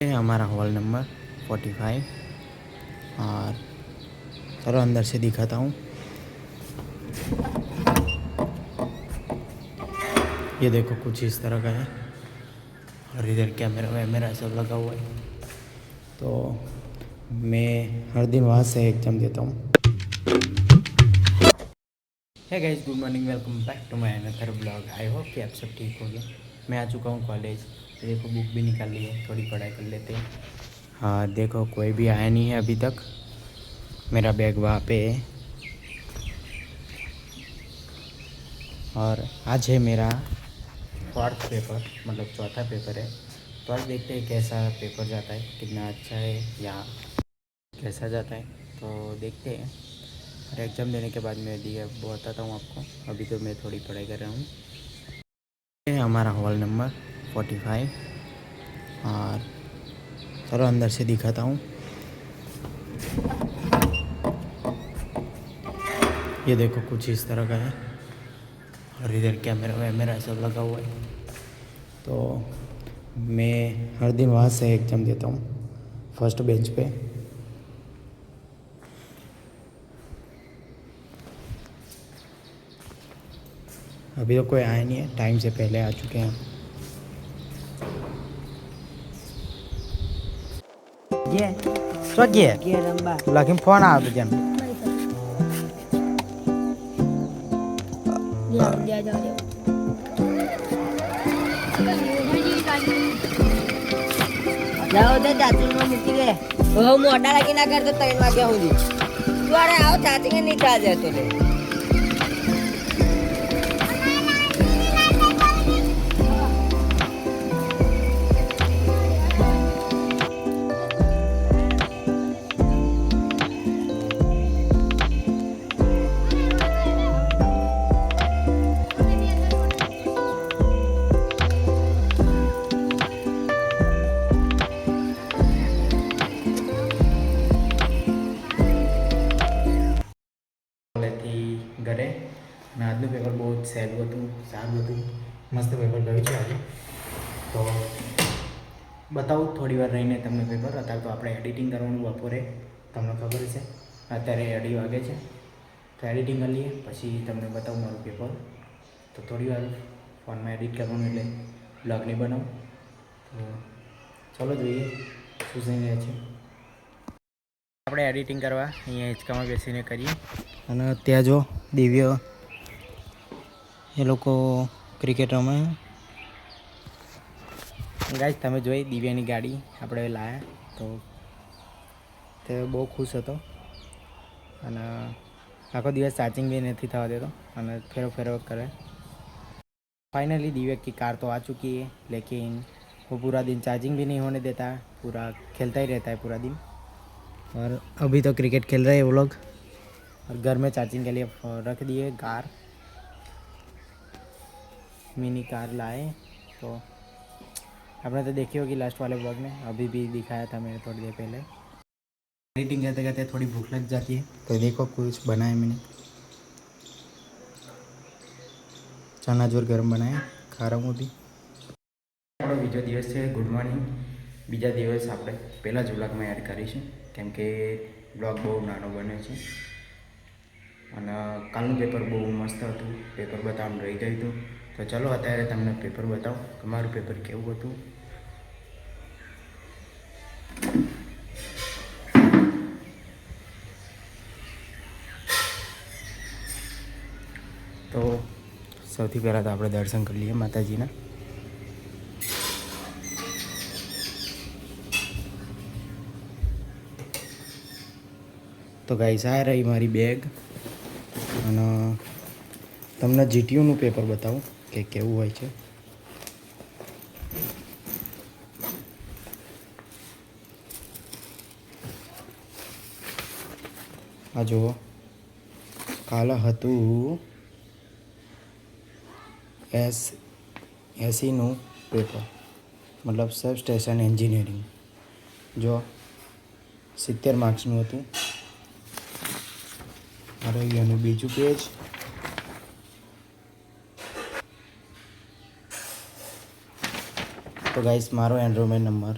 है हमारा hall number 45। और चलो अंदर से दिखाता हूँ। ये देखो कुछ इस तरह का है और इधर कैमरा वैमरा सब लगा हुआ है। तो मैं हर दिन वहाँ से एग्जाम देता हूँ। Hey guys, good morning, welcome back to my another blog. I hope कि आप सब ठीक होंगे। मैं आ चुका हूँ कॉलेज। तो देखो बुक भी निकाल ली है, थोड़ी पढ़ाई कर लेते हैं। हाँ देखो, कोई भी आया नहीं है अभी तक। मेरा बैग वहाँ पे है। और आज है मेरा फोर्थ पेपर, मतलब चौथा पेपर है। तो आज देखते हैं कैसा पेपर जाता है, कितना अच्छा है या कैसा जाता है। तो देखते हैं। और एग्ज़ाम देने के बाद मैं बताता हूँ आपको। अभी तो मैं थोड़ी पढ़ाई कर रहा हूँ। ये हमारा हॉल नंबर 45। और चलो अंदर से दिखाता हूँ। ये देखो कुछ इस तरह का है और इधर कैमरा वैमरा सब लगा हुआ है। तो मैं हर दिन वहाँ से एग्ज़ाम देता हूँ, फर्स्ट बेंच पे। अभी तो कोई आया नहीं है, टाइम से पहले आ चुके हैं। ये સ્વગીય લખીને ફોન આવે જેમ જાઓ તો ચાચીમાં મૂકી દે હવે મોટા લાગી ના કરતો 3 વાગ્યા સુધી તું અરે આવો ચાચી નહીં થા જતો રે કોલેજથી ઘરે અને આજનું પેપર બહુ જ સહેલું હતું, સારું હતું, મસ્ત પેપર ગયું છે આજે. તો બતાવું થોડી વાર રહીને તમને પેપર. અત્યારે તો આપણે એડિટિંગ કરવાનું બપોરે, તમને ખબર છે. અત્યારે 2:30 વાગે છે. તો એડિટિંગ કરી લઈએ પછી તમને બતાવું મારું પેપર. તો થોડી વાર ફોનમાં એડિટ કરવાનું એટલે બ્લોગ નહીં બનાવું. તો ચલો જોઈએ શું થઈ રહ્યા છે. આપણે એડિટિંગ કરવા અહીંયા હિંચકામાં બેસીને કરીએ. અને ત્યાં જો દિવ્ય એ લોકો ક્રિકેટ રમે. ગાઈસ તમે જોઈ દિવ્યાની ગાડી આપણે લાવ્યા, તો તે બહુ ખુશ હતો. અને આખો દિવસ ચાર્જિંગ भी नहीं થવા દેતો અને फेरो करे. फाइनली दिव्या की कार तो आ चुकी है, लेकिन वो पूरा दिन चार्जिंग भी नहीं होने देता, पूरा खेलता ही रहता है पूरा दिन. और अभी तो क्रिकेट खेल रहे हैं वो लोग. और घर में चार्जिंग के लिए रख दिए कार, मिनी कार लाए. तो आपने तो देखी होगी लास्ट वाले ब्लॉग में, अभी भी दिखाया था मैंने थोड़ी देर पहले. एडिटिंग करते करते थोड़ी भूख लग जाती है, तो देखो कुछ बनाया मैंने. चना जोर गरम बनाया, खा रहा हूँ अभी. આપણો બીજો દિવસ છે. Good morning. બીજા દિવસ આપણે પહેલાં જ વ્લોગમાં એડ કરીશું, કેમ કે બ્લોગ બહુ નાનો બને છે. અને કાલનું પેપર બહુ મસ્ત હતું, પેપર બતાવવાનું રહી ગયું હતું. તો ચલો અત્યારે તમને પેપર બતાવો કે મારું પેપર કેવું હતું. તો સૌથી પહેલાં તો આપણે દર્શન કરી લઈએ માતાજીના. તો ગાઈસ આ રહી મારી બેગ. અને તમને જીટીયુનું પેપર બતાવું કે કેવું હોય છે. આ જુઓ, કાલે હતું એસીનું પેપર, મતલબ સબ સ્ટેશન એન્જિનિયરિંગ. જો 70 માર્ક્સનું હતું. રહી એનું બીજું પેજ. તો ગાઈસ મારો એનરોલમેન્ટ નંબર